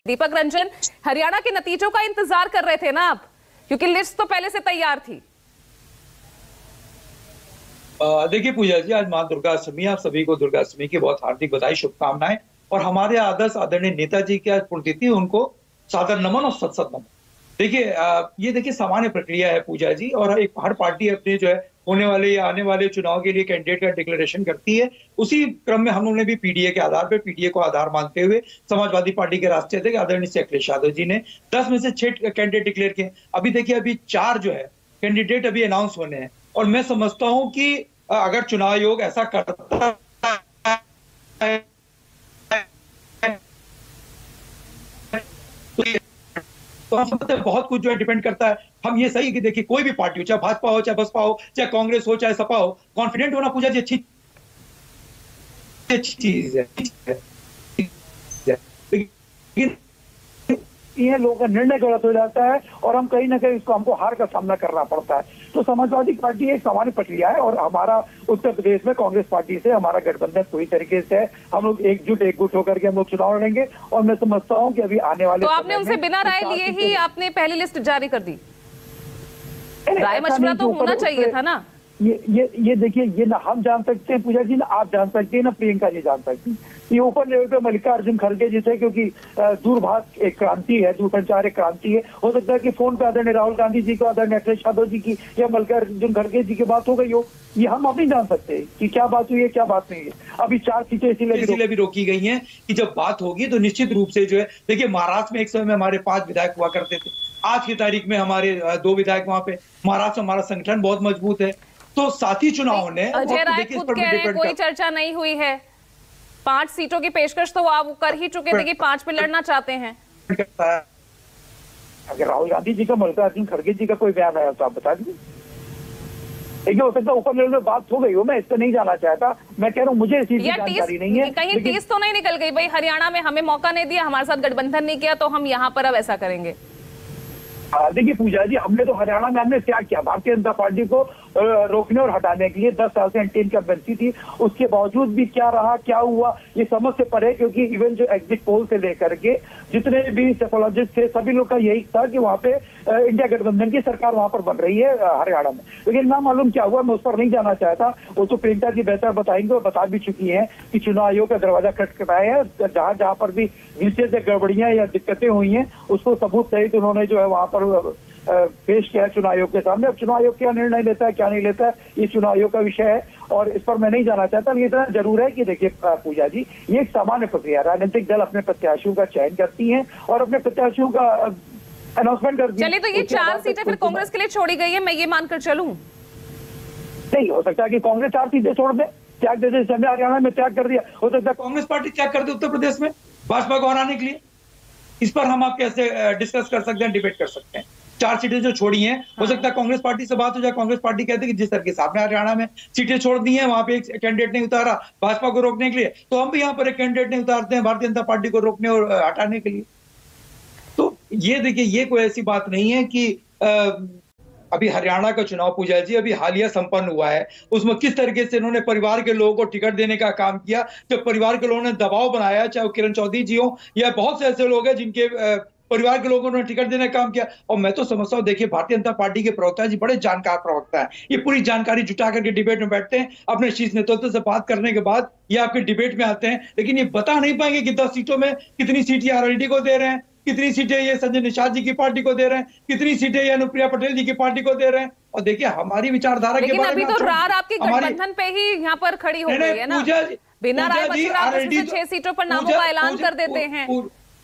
दीपक रंजन, हरियाणा के नतीजों का इंतजार कर रहे थे ना आप, क्योंकि लिस्ट तो पहले से तैयार थी। देखिए पूजा जी, आज मां दुर्गा अष्टमी, आप सभी को दुर्गा अष्टमी की बहुत हार्दिक बधाई, शुभकामनाएं। और हमारे आदर्श आदरणीय नेताजी की आज पुण्यतिथि, उनको सादर नमन और सत सत नमन। देखिए ये देखिए सामान्य प्रक्रिया है पूजा जी, और एक हर पार्टी अपने जो है होने वाले या आने वाले चुनाव के लिए कैंडिडेट का डिक्लेरेशन करती है। उसी क्रम में हम लोगों ने भी पीडीए के आधार पर, पीडीए को आधार मानते हुए समाजवादी पार्टी के राष्ट्रीय अध्यक्ष आदरणीय श्री अखिलेश यादव जी ने 10 में से 6 कैंडिडेट डिक्लेयर किए। अभी देखिए, अभी 4 जो है कैंडिडेट अभी अनाउंस होने हैं। और मैं समझता हूं कि अगर चुनाव आयोग ऐसा करता है तो हम समझते हैं बहुत कुछ जो है डिपेंड करता है। हम ये सही कि देखिए, कोई भी पार्टी हो, चाहे भाजपा हो, चाहे बसपा हो, चाहे कांग्रेस हो, चाहे सपा हो, कॉन्फिडेंट होना पूजा जी अच्छी चीज है। लेकिन ये लोगों का निर्णय गलत हो जाता है और हम कहीं ना कहीं इसको हमको हार का सामना करना पड़ता है। तो समाजवादी पार्टी एक सामान्य प्रक्रिया है और हमारा उत्तर प्रदेश में कांग्रेस पार्टी से हमारा गठबंधन पूरी तरीके से है। हम लोग एकजुट होकर के हम लोग चुनाव लड़ेंगे और मैं समझता हूँ कि अभी आने वाले, तो आपने उनसे बिना राय लिए ही आपने पहली लिस्ट जारी कर दी? राय मशवरा तो होना चाहिए था ना। ये देखिए, ये ना हम जान सकते हैं पूजा जी, ना आप जान सकते हैं, ना प्रियंका जी जान सकती। ये ऊपर लेवल पे मल्लिकार्जुन खड़गे जी थे, क्योंकि दूरभाष एक क्रांति है, दूरसंचार एक क्रांति है। हो सकता है कि फोन पे आदरणीय राहुल गांधी जी को, आदरणीय अखिलेश यादव जी की या मल्लिकार्जुन खड़गे जी की बात हो गई हो। ये हम अब नहीं जान सकते कि क्या बात हुई है, क्या बात नहीं है। अभी 4 सीटें इसीलिए भी रोकी गई हैं कि जब बात होगी तो निश्चित रूप से जो है, देखिए महाराष्ट्र में एक समय में हमारे 5 विधायक हुआ करते थे। आज की तारीख में हमारे 2 विधायक वहां पे। महाराष्ट्र हमारा संगठन बहुत मजबूत है। तो साथी चुनाव ने अजय राय खुद कह रहे हैं कोई चर्चा नहीं हुई है। 5 सीटों की पेशकश तो आप कर ही चुके थे कि 5 पे लड़ना चाहते हैं। अगर राहुल गांधी जी का, मल्लिकार्जुन खड़गे जी का कोई बयान आया तो आप बता दीजिए। देखिए, हो सकता है ऊपर लेवल में बात हो गई हो, मैं इसको नहीं जाना चाहता। मैं कह रहा हूँ मुझे इस चीज की जानकारी नहीं है। कहीं टीस तो नहीं निकल गई भाई, हरियाणा में हमें मौका नहीं दिया, हमारे साथ गठबंधन नहीं किया, तो हम यहाँ पर अब ऐसा करेंगे? देखिए पूजा जी, हमने तो हरियाणा में हमने क्या किया, भारतीय जनता पार्टी को रोकने और हटाने के लिए 10 साल से एंटी इनकम्बेंसी थी। उसके बावजूद भी क्या रहा, क्या हुआ, ये समझ से परे। क्योंकि इवन जो एग्जिट पोल से लेकर के जितने भी सोशोलॉजिस्ट थे, सभी लोग का यही था कि वहाँ पे इंडिया गठबंधन की सरकार वहां पर बन रही है हरियाणा में। लेकिन ना मालूम क्या हुआ, मैं उस पर नहीं जाना चाहता। वो तो प्रियंका जी बेहतर बताएंगे और बता भी चुकी है कि चुनाव आयोग का दरवाजा खटखटाया है। जहां पर भी नीचे से गड़बड़ियां या दिक्कतें हुई हैं, उसको सबूत सहित उन्होंने जो है वहां पर पेश किया चुनाव आयोग के सामने। अब चुनाव आयोग क्या निर्णय लेता है, क्या नहीं लेता है, ये चुनाव आयोग का विषय है और इस पर मैं नहीं जाना चाहता। लेकिन इतना जरूर है कि देखिए पूजा जी, ये एक सामान्य प्रक्रिया, राजनीतिक दल अपने प्रत्याशियों का चयन करती हैं और अपने प्रत्याशियों का अनाउंसमेंट करती है। चलिए, तो ये 4 सीटें फिर कांग्रेस के लिए छोड़ी गई है, मैं ये मानकर चलूं? नहीं हो सकता कि कांग्रेस 4 सीटें छोड़ दे, त्याग दे दे। हरियाणा में त्याग कर दिया, हो सकता है कांग्रेस पार्टी त्याग कर दे उत्तर प्रदेश में भाजपा को हराने के लिए। इस पर हम आप कैसे डिस्कस कर सकते हैं, डिबेट कर सकते हैं। 4 सीटें जो छोड़ी हैं, हो सकता है कांग्रेस पार्टी से बात हो जाए। कांग्रेस पार्टी कहती है कि जिस तरीके से आपने हरियाणा में सीटें छोड़ दी हैं, वहां पे एक कैंडिडेट नहीं उतारा भाजपा को रोकने के लिए, तो हम भी यहाँ पर एक कैंडिडेट नहीं उतारते हैं भारतीय जनता पार्टी को रोकने और हटाने के लिए। तो ये देखिए, ये कोई ऐसी बात नहीं है कि अभी हरियाणा का चुनाव पूजा जी अभी हालिया संपन्न हुआ है, उसमें किस तरीके से इन्होंने परिवार के लोगों को टिकट देने का काम किया। जब परिवार के लोगों ने दबाव बनाया, चाहे वो किरण चौधरी जी हो या बहुत से ऐसे लोग हैं जिनके परिवार के लोगों ने टिकट देने का काम किया। और मैं तो समझता हूँ, देखिए भारतीय जनता पार्टी के प्रवक्ता जी बड़े जानकार प्रवक्ता है। ये पूरी जानकारी जुटा करके डिबेट में बैठते हैं, अपने शीर्ष नेतृत्व से बात करने के बाद ये आपके डिबेट में आते हैं। लेकिन ये बता नहीं पाएंगे कि 10 सीटों में कितनी सीट ये आरएलडी को दे रहे हैं, कितनी सीटें ये संजय निषाद जी की पार्टी को दे रहे हैं, कितनी सीटें ये अनुप्रिया पटेल जी की पार्टी को दे रहे हैं। और देखिए हमारी विचारधारा के बारे में, अभी तो रार आपकी गठबंधन पे ही यहाँ पर खड़ी हो गई है ना। बिना राय मशवरा आप 6 सीटों पर नामों का ऐलान कर देते हैं।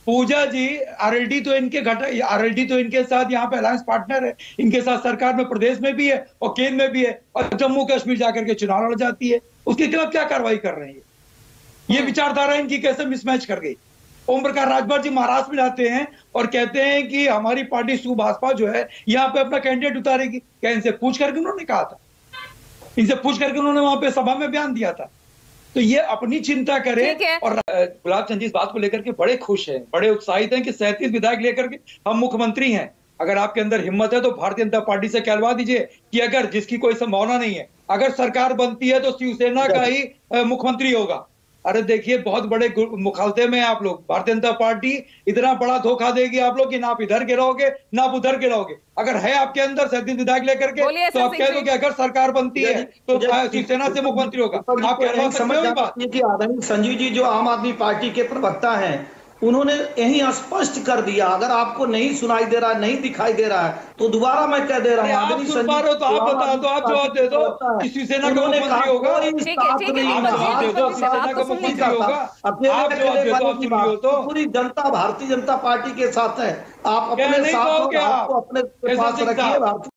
पूजा जी, आरएलडी तो इनके साथ यहाँ पे अलायंस पार्टनर है, इनके साथ सरकार में प्रदेश में भी है और केंद्र में भी है, और जम्मू कश्मीर जाकर के चुनाव लड़ जाती है। उसके खिलाफ क्या कार्रवाई कर रहे हैं? ये विचारधारा इनकी कैसे मिसमैच कर गई? ओम प्रकाश राजभर जी महाराष्ट्र में जाते हैं और कहते हैं कि हमारी पार्टी सुभाषपा जो है यहाँ पे अपना कैंडिडेट उतारेगी। क्या इनसे पूछ करके उन्होंने कहा था? इनसे पूछ करके उन्होंने वहां पे सभा में बयान दिया था? तो ये अपनी चिंता करें। और गुलाब चंद जी इस बात को लेकर के बड़े खुश हैं, बड़े उत्साहित हैं कि 37 विधायक लेकर के हम मुख्यमंत्री हैं। अगर आपके अंदर हिम्मत है तो भारतीय जनता पार्टी से कहलवा दीजिए कि अगर, जिसकी कोई संभावना नहीं है, अगर सरकार बनती है तो शिवसेना का ही मुख्यमंत्री होगा। अरे देखिए, बहुत बड़े मुखालते में आप लोग। भारतीय जनता पार्टी इतना बड़ा धोखा देगी आप लोग कि ना आप इधर गिराओगे ना आप उधर गिराओगे। अगर है आपके अंदर 7 विधायक लेकर के, तो आप कह दो कि अगर सरकार बनती है तो शिवसेना से मुख्यमंत्री होगा। आप कहना समझ बात कि आदरणीय संजीव जी जो आम आदमी पार्टी के प्रवक्ता हैं, उन्होंने यही स्पष्ट कर दिया। अगर आपको नहीं सुनाई दे रहा, नहीं दिखाई दे रहा है, तो दोबारा मैं कह दे रहा हूँ, आप सुन पा रहे हो तो आप बता दो, आप जवाब दे दो कि शिवसेना का मुख्यमंत्री होगा। पूरी जनता भारतीय जनता पार्टी के साथ है। आप अपने साथ अपने पास रखिए।